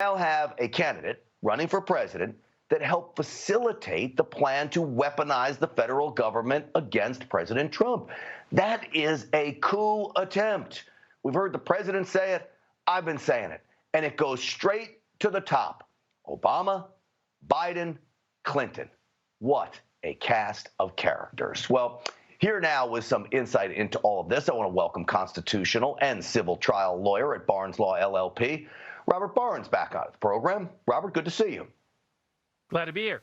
now have a candidate running for president that helped facilitate the plan to weaponize the federal government against President Trump. That is a coup attempt. We've heard the president say it. I've been saying it. And it goes straight to the top. Obama, Biden, Clinton. What a cast of characters. Well, here now with some insight into all of this, I want to welcome constitutional and civil trial lawyer at Barnes Law LLP, Robert Barnes, back on the program. Robert, good to see you. Glad to be here.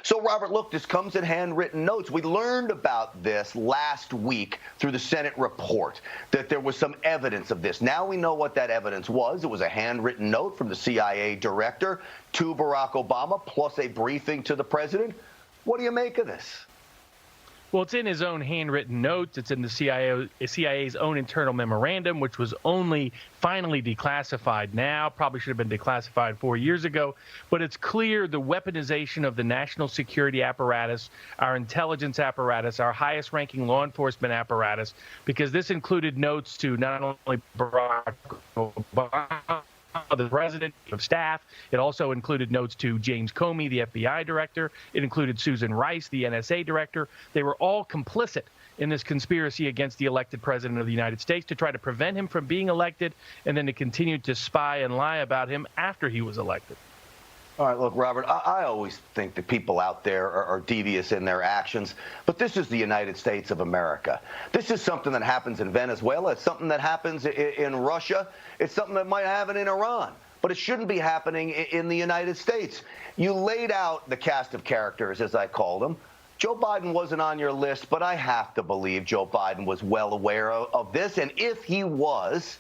So, Robert, look, this comes in handwritten notes. We learned about this last week through the Senate report, that there was some evidence of this. Now we know what that evidence was. It was a handwritten note from the CIA director to Barack Obama, plus a briefing to the president. What do you make of this? Well, it's in his own handwritten notes. It's in the CIA's own internal memorandum, which was only finally declassified now. Probably should have been declassified 4 years ago. But it's clear the weaponization of the national security apparatus, our intelligence apparatus, our highest-ranking law enforcement apparatus, because this included notes to not only Barack Obama, the president of staff. It also included notes to James Comey, the FBI director. It included Susan Rice, the NSA director. They were all complicit in this conspiracy against the elected president of the United States to try to prevent him from being elected and then to continue to spy and lie about him after he was elected. All right, look, Robert, I always think that people out there are devious in their actions, but this is the United States of America. This is something that happens in Venezuela. It's something that happens in Russia. It's something that might happen in Iran, but it shouldn't be happening in the United States. You laid out the cast of characters, as I called them. Joe Biden wasn't on your list, but I have to believe Joe Biden was well aware of this, and if he was,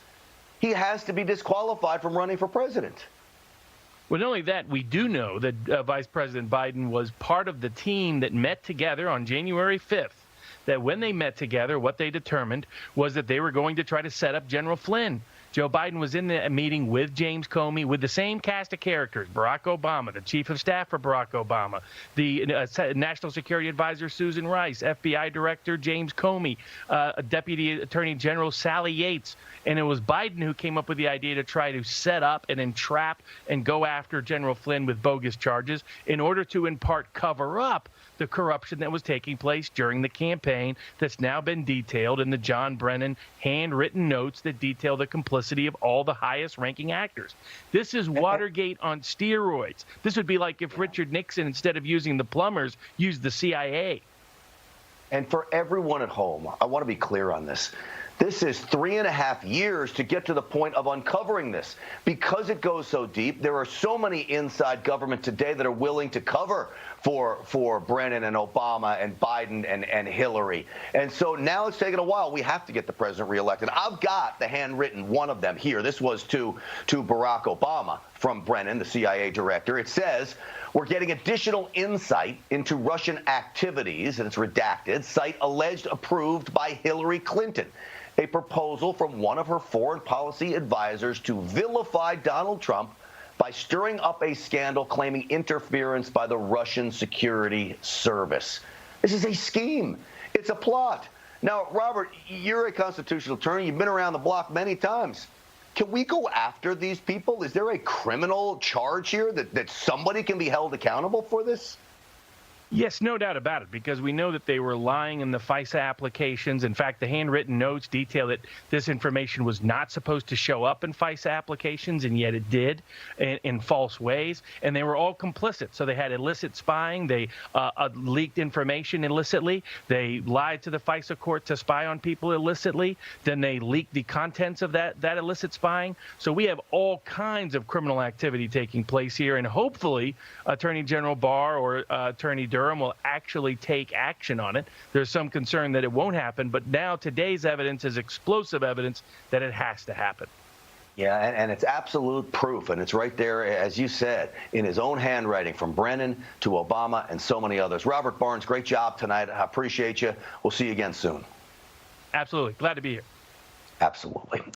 he has to be disqualified from running for president. Well, not only that, we do know that Vice President Biden was part of the team that met together on January 5th, that when they met together, what they determined was that they were going to try to set up General Flynn. Joe Biden was in the meeting with James Comey, with the same cast of characters, Barack Obama, the chief of staff for Barack Obama, the National Security Advisor Susan Rice, FBI Director James Comey, Deputy Attorney General Sally Yates. And it was Biden who came up with the idea to try to set up and entrap and go after General Flynn with bogus charges in order to, in part, cover up the corruption that was taking place during the campaign that's now been detailed in the John Brennan handwritten notes that detail the complicity of all the highest-ranking actors. This is Watergate on steroids. This would be like if Richard Nixon, instead of using the plumbers, used the CIA. And for everyone at home, I want to be clear on this. This is 3.5 years to get to the point of uncovering this. Because it goes so deep, there are so many inside government today that are willing to cover for Brennan and Obama and Biden and Hillary. And so now it's taken a while. We have to get the president reelected. I've got the handwritten one of them here. This was to Barack Obama from Brennan, the CIA director. It says, we're getting additional insight into Russian activities, and it's redacted, cite alleged approved by Hillary Clinton. A proposal from one of her foreign policy advisors to vilify Donald Trump by stirring up a scandal claiming interference by the Russian security service. This is a scheme. It's a plot. Now, Robert, you're a constitutional attorney. You've been around the block many times. Can we go after these people? Is there a criminal charge here that somebody can be held accountable for this? Yes, no doubt about it, because we know that they were lying in the FISA applications. In fact, the handwritten notes detail that this information was not supposed to show up in FISA applications, and yet it did in false ways. And they were all complicit. So they had illicit spying. They leaked information illicitly. They lied to the FISA court to spy on people illicitly. Then they leaked the contents of that illicit spying. So we have all kinds of criminal activity taking place here. And hopefully, Attorney General Barr or Attorney Durham will actually take action on it. There's some concern that it won't happen, but now today's evidence is explosive evidence that it has to happen. Yeah, and it's absolute proof, and it's right there, as you said, in his own handwriting, from Brennan to Obama and so many others. Robert Barnes, great job tonight. I appreciate you. We'll see you again soon. Absolutely. Glad to be here. Absolutely.